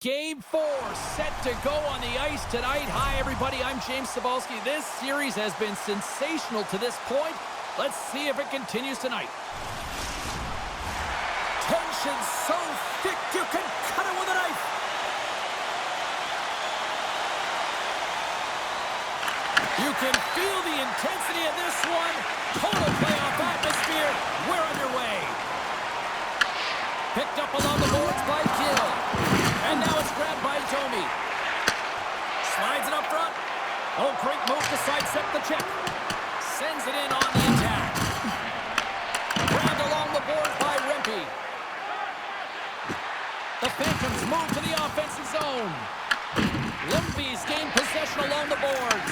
Game 4 set to go on the ice tonight. Hi, everybody. I'm James Cybulski. This series has been sensational to this point. Let's see if it continues tonight. Tension so thick you can cut it with a knife. You can feel the intensity of this one. Total playoff atmosphere. We're underway. Picked up along the boards by Gill. And now it's grabbed by Domi. Slides it up front. Oh, great move to sidestep the check. Sends it in on the attack. Grabbed along the boards by Rempe. The Phantoms move to the offensive zone. Ljungby's gained possession along the boards.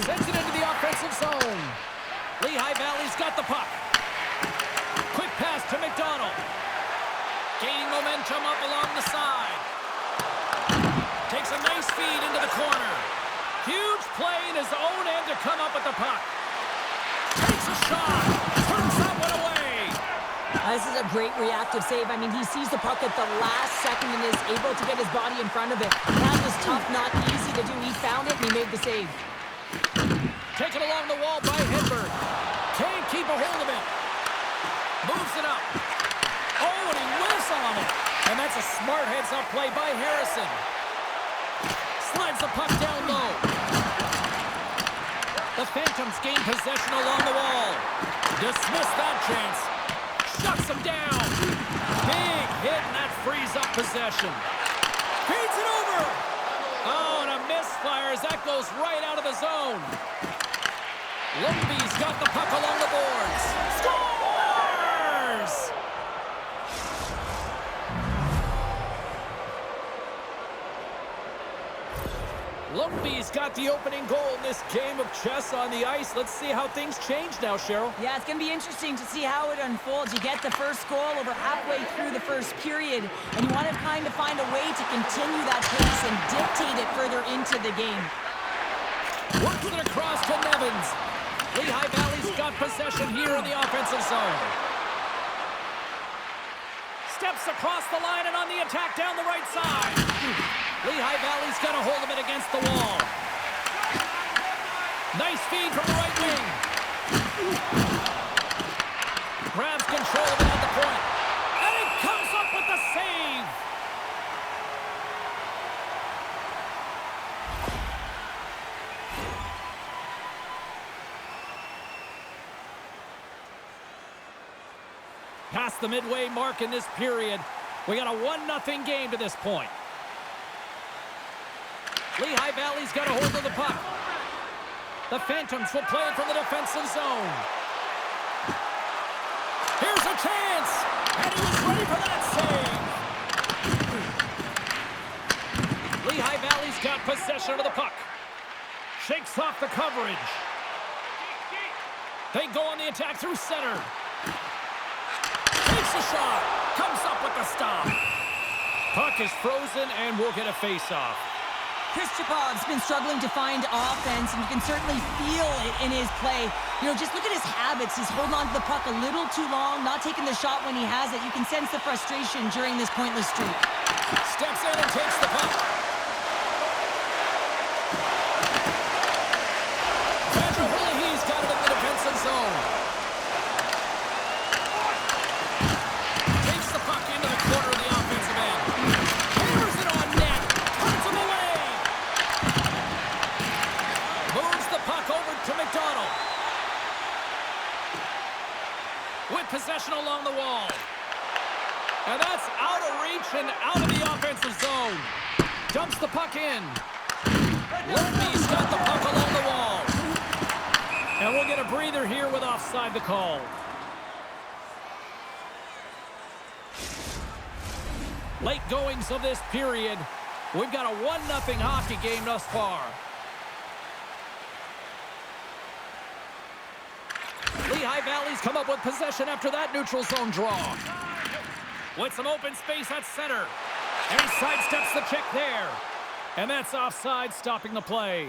Sends it into the offensive zone. Lehigh Valley's got the puck. Quick pass to McDonald. Gaining momentum up along the side. Takes a nice feed into the corner. Huge play in his own end to come up with the puck. Takes a shot. Turns that one away. This is a great reactive save. I mean, he sees the puck at the last second and is able to get his body in front of it. That was tough, not easy to do. He found it and he made the save. Taken along the wall by Hedberg. Can't keep a hold of it. Moves it up. Oh, and he whiffs on it. And that's a smart heads-up play by Harrison. Slides the puck down low. The Phantoms gain possession along the wall. Dismiss that chance. Shuts him down. Big hit, and that frees up possession. Feeds it over. Oh, and a misfire as that goes right out of the zone. Ljungby's got the puck along the boards. Scores! Ljungby's got the opening goal in this game of chess on the ice. Let's see how things change now, Cheryl. Yeah, it's going to be interesting to see how it unfolds. You get the first goal over halfway through the first period, and you want to kind of find a way to continue that pace and dictate it further into the game. Works it across to Nevins. Lehigh Valley's got possession here in the offensive zone. Steps across the line and on the attack down the right side. Lehigh Valley's got a hold of it against the wall. Nice feed from the right wing. Grabs control of it at the point. And he comes up with the save. Past the midway mark in this period. We got a 1-0 game to this point. Lehigh Valley's got a hold of the puck. The Phantoms will play it from the defensive zone. Here's a chance! And he was ready for that save! Lehigh Valley's got possession of the puck. Shakes off the coverage. They go on the attack through center. Takes a shot. Comes up with the stop. Puck is frozen and we'll get a face-off. Kristopov's been struggling to find offense, and you can certainly feel it in his play. You know, just look at his habits. He's holding on to the puck a little too long, not taking the shot when he has it. You can sense the frustration during this pointless streak. Steps in and takes the puck. He's got it in the defensive zone. Takes the puck into the corner of the offensive end. Hammers it on net. Turns him away. Moves the puck over to McDonald. With possession along the wall. And that's out of reach and out of the offensive zone. Dumps the puck in. Ljungby's got the puck along the wall. And we'll get a breather here with offside the call. Late goings of this period. We've got a 1-0 hockey game thus far. Lehigh Valley's come up with possession after that neutral zone draw. With some open space at center. And he sidesteps the check there. And that's offside, stopping the play.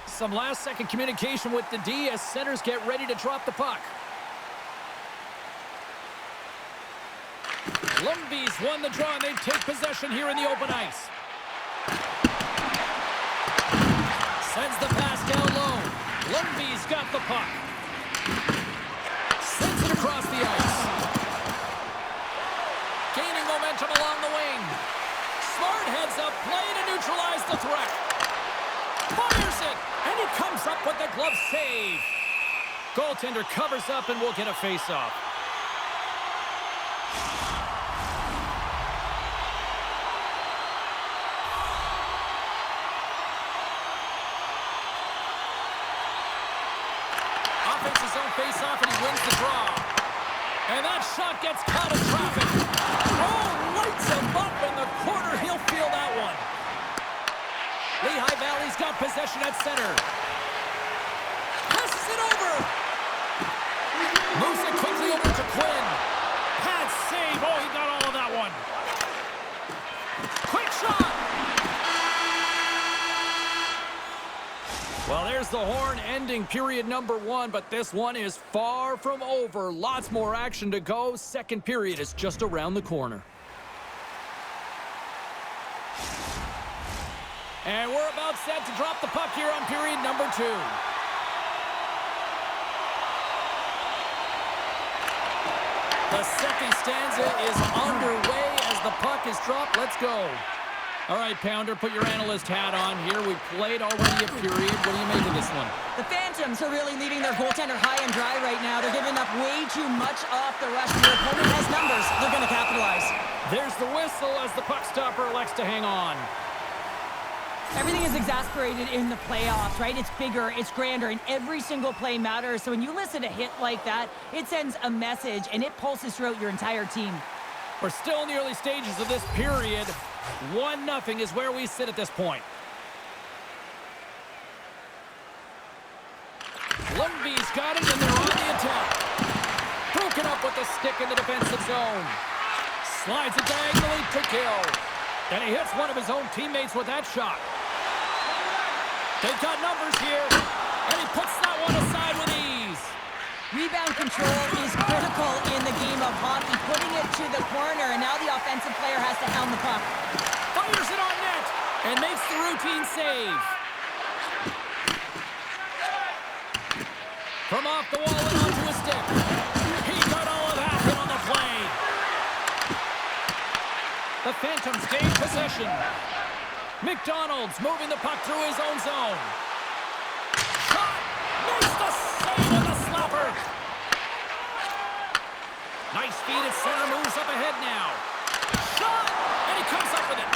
Some last-second communication with the D as centers get ready to drop the puck. won the draw, and they take possession here in the open ice. Sends the pass down low. Ljungby's got the puck. Sends it across the ice. Gaining momentum along the wing. Smart heads up, play to neutralize the threat. Fires it, and he comes up with the glove save. Goaltender covers up, and we'll get a face-off. Offense's own face-off, and he wins the draw. And that shot gets caught in traffic. Oh, lights him up in the corner. He'll feel that one. Lehigh Valley's got possession at center. Passes it over. Moves it quickly over to Quinn. Pad save. Oh, he got all of that one. Quick shot. Well, there's the horn ending period number 1, but this one is far from over. Lots more action to go. Second period is just around the corner. And we're about set to drop the puck here on period number 2. The second stanza is underway as the puck is dropped. Let's go. All right, Pounder, put your analyst hat on here. We played already a period. What do you make of this one? The Phantoms are really leaving their goaltender high and dry right now. They're giving up way too much off the rush. Their opponent has numbers. They're going to capitalize. There's the whistle as the puck stopper elects to hang on. Everything is exasperated in the playoffs, right? It's bigger, it's grander, and every single play matters. So when you listen to a hit like that, it sends a message, and it pulses throughout your entire team. We're still in the early stages of this period. 1-0 is where we sit at this point. Ljungby's got it, and they're on the attack. Broken up with the stick in the defensive zone. Slides it diagonally to kill. And he hits one of his own teammates with that shot. They've got numbers here, and he puts that one aside with ease. Rebound control is critical in the game of hockey, putting it to the corner, and now the offensive player has to hound the puck. Fires it on net, and makes the routine save. From off the wall and onto his stick. He got all of that hit on the play. The Phantoms gain possession. McDonald's moving the puck through his own zone. Shot! Makes the save with the slapper. Nice feed at center, moves up ahead now. Shot! And he comes up with it.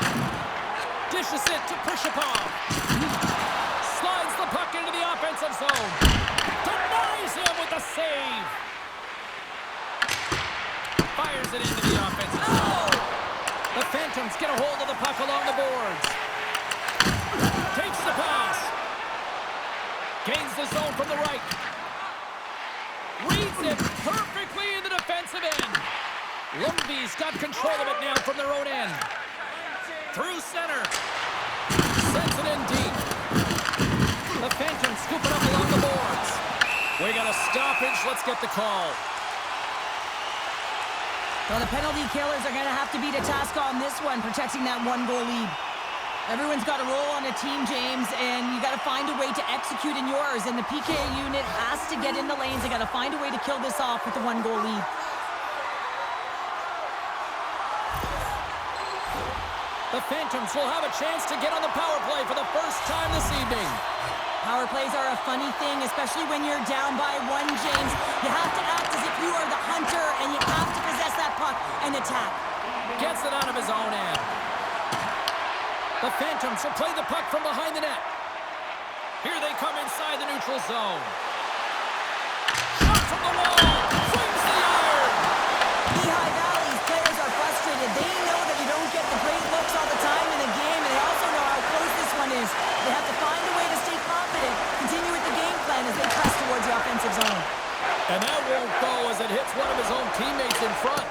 Dishes it to Prishapov. Slides the puck into the offensive zone. Denies him with the save. Fires it into the offensive zone. The Phantoms get a hold of the puck along the boards. Takes the pass. Gains the zone from the right. Reads it perfectly in the defensive end. Ljungby's got control of it now from their own end. Through center. Sends it in deep. The Phantoms scoop it up along the boards. We got a stoppage. Let's get the call. Well, the penalty killers are going to have to beat a task on this one, protecting that 1-goal lead. Everyone's got a role on a team, James, and you got to find a way to execute in yours. And the PK unit has to get in the lanes. They got to find a way to kill this off with the 1-goal lead. The Phantoms will have a chance to get on the power play for the first time this evening. Power plays are a funny thing, especially when you're down by 1, James. You have to act as if you are the hunter, and you have to possess that puck and attack. Gets it out of his own end. The Phantoms will play the puck from behind the net. Here they come inside the neutral zone. Shot from the wall. Swings the iron. Lehigh Valley's players are frustrated. They know that you don't get the great looks all the time in the game, and they also know how close this one is. They have to find a way to stay confident, continue with the game plan as they press towards the offensive zone. And that won't go as it hits one of his own teammates in front.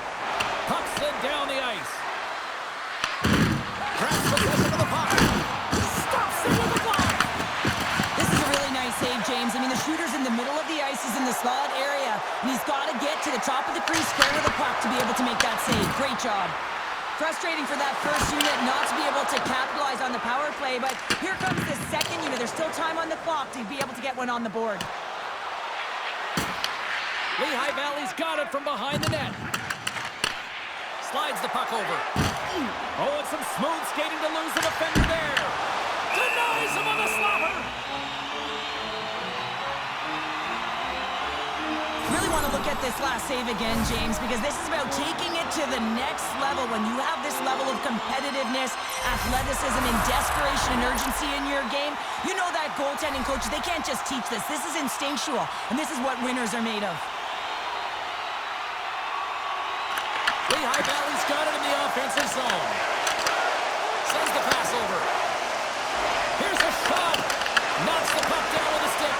Puck slid down the ice. Grabs possession of the puck. Stops it with a glove. This is a really nice save, James. I mean, the shooter's in the middle of the ice. He's in the slot area, and he's got to get to the top of the crease, square with the puck to be able to make that save. Great job. Frustrating for that first unit not to be able to capitalize on the power play, but here comes the second unit. There's still time on the clock to be able to get one on the board. Lehigh Valley's got it from behind the net. Slides the puck over. Oh, and some smooth skating to lose the defender there. Denies him on the slapper. Really want to look at this last save again, James, because this is about taking it to the next level. When you have this level of competitiveness, athleticism, and desperation and urgency in your game, you know that goaltending coaches, they can't just teach this. This is instinctual, and this is what winners are made of. Lehigh Valley's got it in the offensive zone. Sends the pass over. Here's a shot. Knocks the puck down with a stick.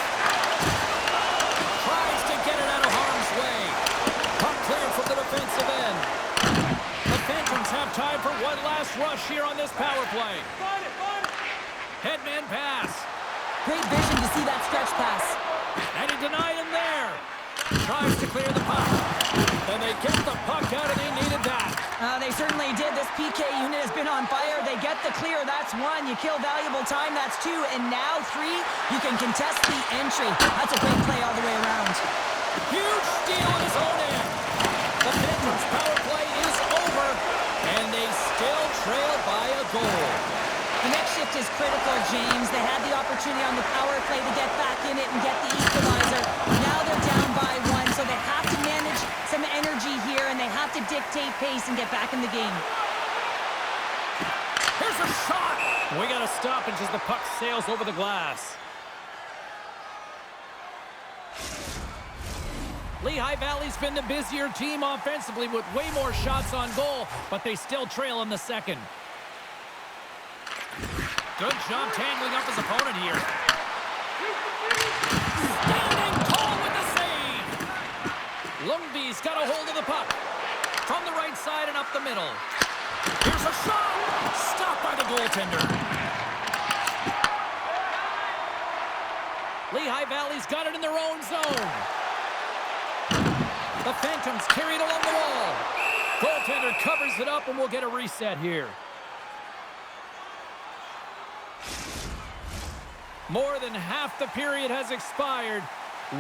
Tries to get it out of harm's way. Puck cleared from the defensive end. The Phantoms have time for one last rush here on this power play. Headman pass. Great vision to see that stretch pass. And he denied him there. Tries to clear the puck. And they get the puck out, and they needed that. They certainly did. This PK unit has been on fire. They get the clear. That's one. You kill valuable time. That's two. And now three, you can contest the entry. That's a great play all the way around. Huge steal on his own end. The Phantoms' power play is over, and they still trail by a goal. The next shift is critical, James. They had the opportunity on the power play to get back in it and get the equalizer. Now they're down by one, so they have to manage some energy here, and they have to dictate pace and get back in the game. Here's a shot. We got a stoppage as the puck sails over the glass. Lehigh Valley's been the busier team offensively with way more shots on goal, but they still trail in the second. Good job tangling up his opponent here. Standing tall with the save. Ljungby's got a hold of the puck. From the right side and up the middle. Here's a shot. Stopped by the goaltender. Lehigh Valley's got it in their own zone. The Phantoms carried along the wall. Goaltender covers it up, and we'll get a reset here. More than half the period has expired.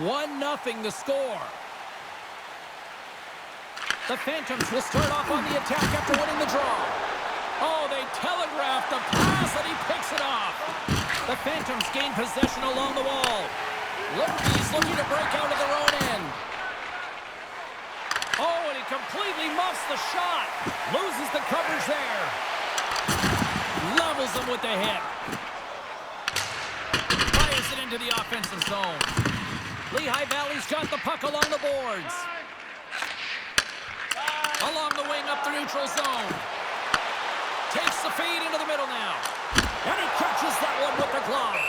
1-0 the score. The Phantoms will start off on the attack after winning the draw. Oh, they telegraphed the pass, and he picks it off. The Phantoms gain possession along the wall. Ljungby's looking to break out of their own end. Oh, and he completely muffs the shot. Loses the coverage there. Levels him with the hit. Fires it into the offensive zone. Lehigh Valley's got the puck along the boards. Along the wing up the neutral zone. Takes the feed into the middle now. And he catches that one with the glove.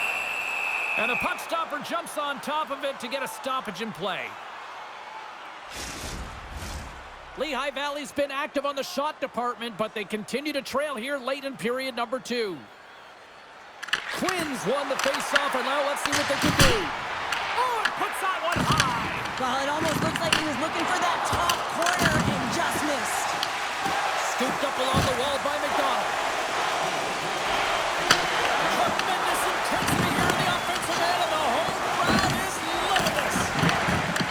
And the puck stopper jumps on top of it to get a stoppage in play. Lehigh Valley's been active on the shot department, but they continue to trail here late in period number 2. Quins won the face-off, and now let's see what they can do. Oh, it puts that one high. Well, it almost looks like he was looking for that top corner and just missed. Scooped up along the wall by McDonald. Tremendous intensity here in the offensive end, and the home crowd is loving this.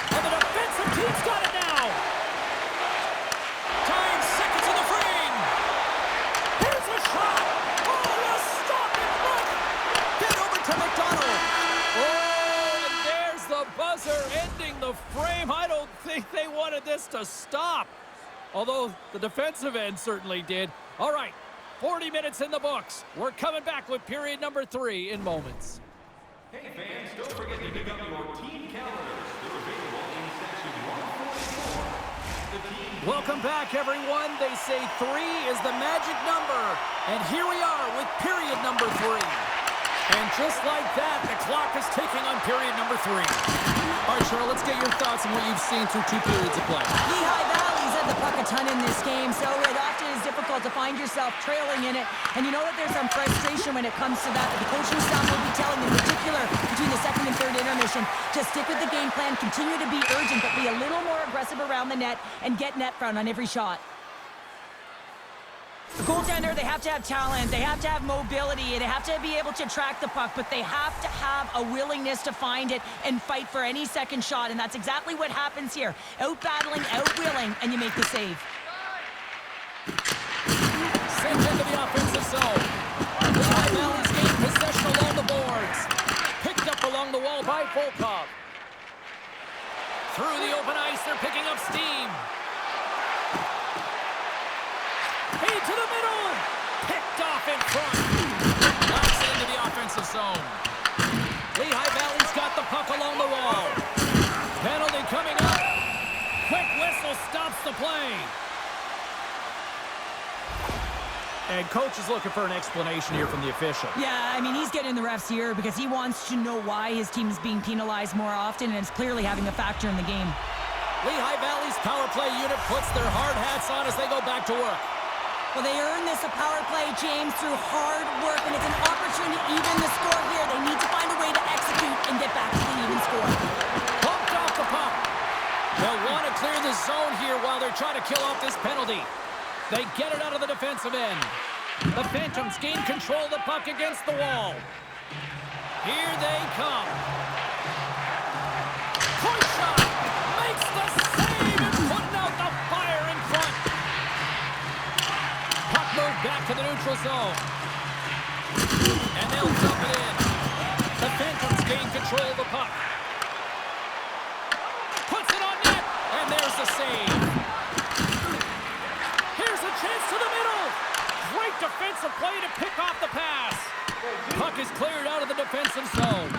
And the defensive team's got it now. Time, seconds in the frame. Here's a shot. Oh, a stop and look. Get over to McDonald. Oh, and there's the buzzer ending the frame. I don't think they wanted this to stop. Although the defensive end certainly did. All right, 40 minutes in the books. We're coming back with period number 3 in moments. Hey fans, don't forget to pick up your team calendars. They're available in section 144. The team... Welcome back, everyone. They say 3 is the magic number. And here we are with period number 3. And just like that, the clock is ticking on period number 3. All right, Cheryl, let's get your thoughts on what you've seen through 2 periods of play. Lehigh Valley's had the puck a ton in this game, so it often is difficult to find yourself trailing in it. And you know that there's some frustration when it comes to that. But the coaching staff will be telling, in particular, between the second and third intermission, to stick with the game plan, continue to be urgent, but be a little more aggressive around the net and get net front on every shot. The goaltender, they have to have talent, they have to have mobility, they have to be able to track the puck, but they have to have a willingness to find it and fight for any second shot, and that's exactly what happens here. Out-battling, out-willing, and you make the save. Sent into the offensive zone. Lehigh Valley's gained possession along the boards. Picked up along the wall by Volkov. Through the open ice, they're picking up steam. Feed to the middle. Picked off in front. Knocks it into the offensive zone. Lehigh Valley's got the puck along the wall. Penalty coming up. Quick whistle stops the play. And coach is looking for an explanation here from the official. Yeah, I mean, he's getting the refs here because he wants to know why his team is being penalized more often, and it's clearly having a factor in the game. Lehigh Valley's power play unit puts their hard hats on as they go back to work. Well, they earn this a power play, James, through hard work, and it's an opportunity to even the score here. They need to find a way to execute and get back to the even score. Bumped off the puck. They'll want to clear the zone here while they're trying to kill off this penalty. They get it out of the defensive end. The Phantoms gain control of the puck against the wall. Here they come. Point shot. Makes the save and putting out the fire in front. Puck moved back to the neutral zone. And they'll dump it in. The Phantoms gain control of the puck. Puts it on net. And there's the save. Here's a chance to the middle. Great defensive play to pick off the pass. Puck is cleared out of the defensive zone.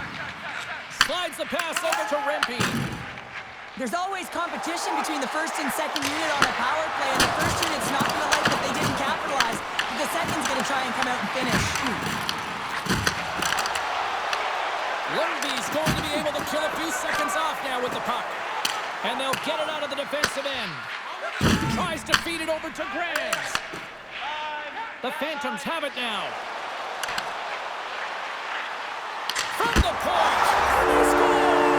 Slides the pass over to Rempe. There's always competition between the first and second unit on a power play, and the first unit's not going to like that they didn't capitalize, but the second's going to try and come out and finish. Ljungby's going to be able to kill a few seconds off now with the puck. And they'll get it out of the defensive end. Tries to feed it over to Grants. The Phantoms have it now. From the point, and they score!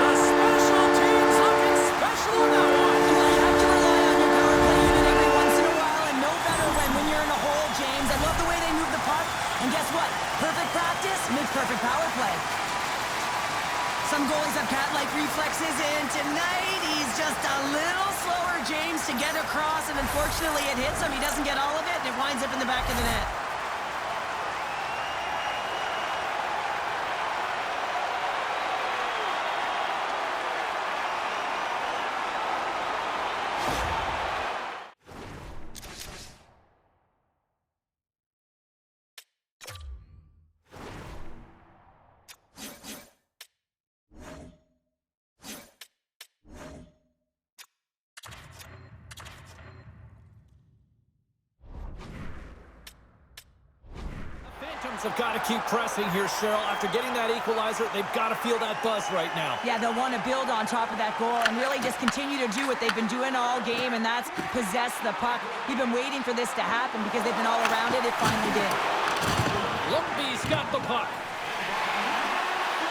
The special teams looking special now. Well, you have to rely on your power play unit every once in a while, and no better when you're in a hole, James. I love the way they move the puck, and guess what? Perfect practice makes perfect power play. Some goalies have cat-like reflexes, and tonight he's just a little slower, James, to get across, and unfortunately it hits him. He doesn't get all of it, and it winds up in the back of the net. Have got to keep pressing here, Cheryl. After getting that equalizer, they've got to feel that buzz right now. Yeah, they'll want to build on top of that goal and really just continue to do what they've been doing all game, and that's possess the puck. We've been waiting for this to happen because they've been all around it. It finally did. Ljungby's got the puck.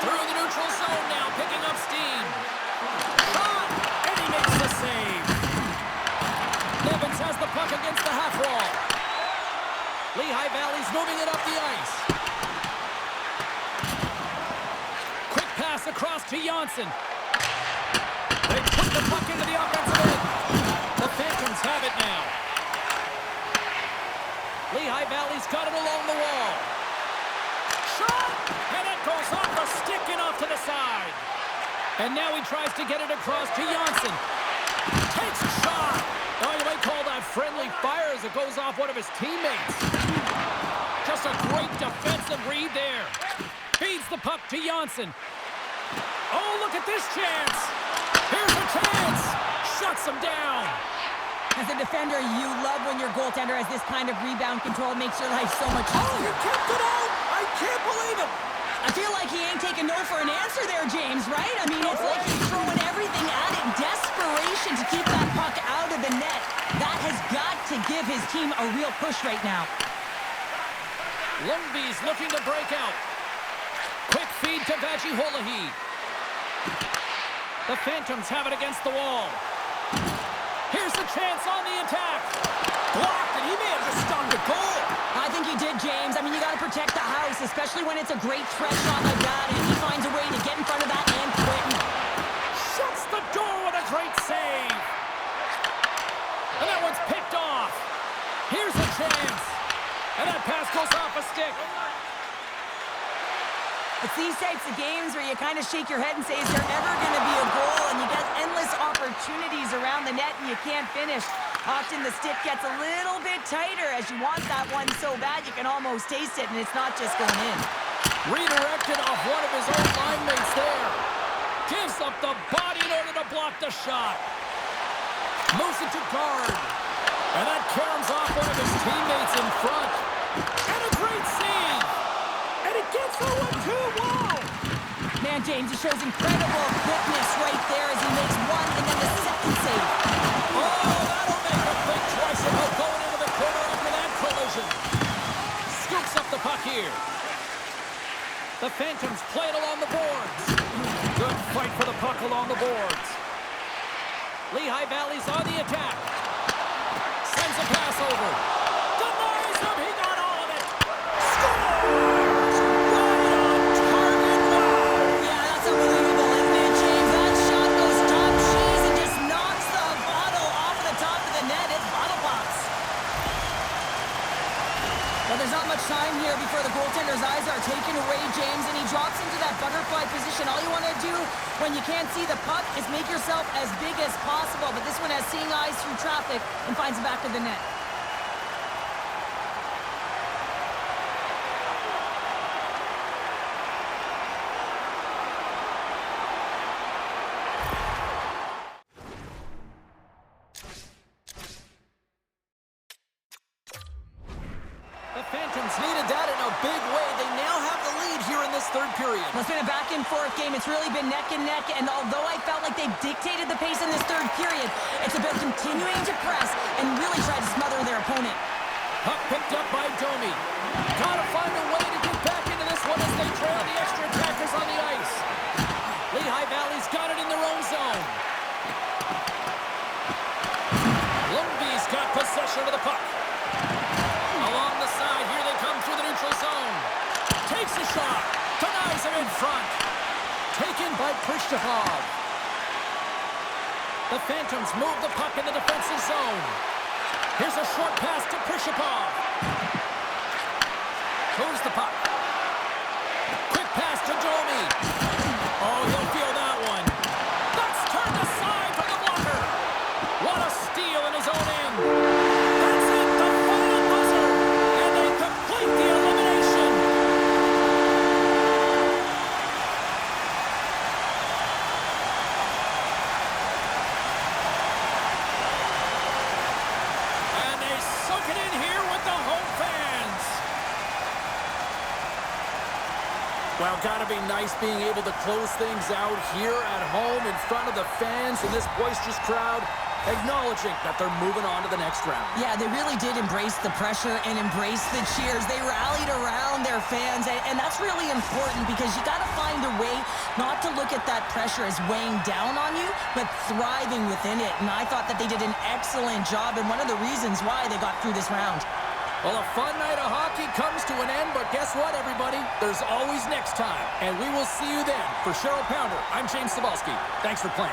Through the neutral zone now, picking up steam. Shot! And he makes the save. Nevins has the puck against the half wall. Lehigh Valley's moving it up the ice. Quick pass across to Janssen. They put the puck into the offensive end. The Phantoms have it now. Lehigh Valley's got it along the wall. Shot! And it goes off the stick and off to the side. And now he tries to get it across to Janssen. Takes a shot. Oh, you might call that friendly fire as it goes off one of his teammates. Just a great defensive read there. Feeds the puck to Janssen. Oh, look at this chance. Here's a chance. Shuts him down. As a defender, you love when your goaltender has this kind of rebound control. It makes your life so much easier. Oh, he kept it out. I can't believe it. I feel like he ain't taking no for an answer there, James, right? I mean, it's like he's throwing everything at it in desperation to keep that puck out of the net. That has got to give his team a real push right now. Ljungby's looking to break out. Quick feed to Vajiholahi. The Phantoms have it against the wall. Here's the chance on the attack. Blocked, and he may have just stopped the goal. I think he did, James. I mean, you got to protect the house, especially when it's a great threat shot like that, and he finds a way to get in front of that and quit. Shuts the door with a great save. And that one's picked off. Here's a chance. And that pass goes off a stick. It's these types of games where you kind of shake your head and say, is there ever going to be a goal? And you get endless opportunities around the net and you can't finish. Often the stick gets a little bit tighter as you want that one so bad you can almost taste it, and it's not just going in. Redirected off one of his own line mates there. Gives up the body in order to block the shot. Moves it to guard. And that caroms off one of his teammates in front. And a great save. And it gets the 1-2. Wow. Man, James, he shows incredible quickness right there as he makes one and then the second save. Oh, that'll make him think twice about going into the corner after that collision. Scoops up the puck here. The Phantoms play it along the boards. Good fight for the puck along the boards. Lehigh Valley's on the attack. Sends a pass over. Denies him. He got all of it. Scores! Right on target. Wow. Yeah, that's unbelievable, isn't it, James? That shot goes top cheese and just knocks the bottle off the top of the net. It's bottle pops. Well, there's not much time here before the goaltender's eyes are taken away, James, and he drops into that butterfly position. All you want to do when you can't see the puck is make yourself as big as possible, but this one has seeing eyes through traffic and finds the back of the net. The Phantoms needed that in a big way. They now have the lead here in this third period. Well, it's been a back-and-forth game. It's really been neck and neck, and although I felt like they dictated the pace in this third period, it's about continuing to press and really try to smother their opponent. Puck picked up by Domi. Gotta find a way to get back into this one as they trail the extra attackers on the ice. Lehigh Valley's got it in their own zone. Ljungby's got possession of the puck. Along the side, here they come through the neutral zone. Takes a shot. Denies him in front. Taken by Prishchapov. The Phantoms move the puck in the defensive zone. Here's a short pass to Prishchapov. Moves the puck. Quick pass to Domi. Oh, he'll feel that one. That's turned aside for the blocker. What a steal in his own end. That's it, the final buzzer. And they complete the elimination. And they soak it in here with the home fans. Well, gotta be nice being able to close things out here at home in front of the fans and this boisterous crowd, acknowledging that they're moving on to the next round. Yeah, they really did embrace the pressure and embrace the cheers. They rallied around their fans, and that's really important because you got to find a way not to look at that pressure as weighing down on you, but thriving within it. And I thought that they did an excellent job, and one of the reasons why they got through this round. Well, a fun night of hockey comes to an end, but guess what, everybody? There's always next time, and we will see you then. For Cheryl Pounder, I'm James Cebulski. Thanks for playing.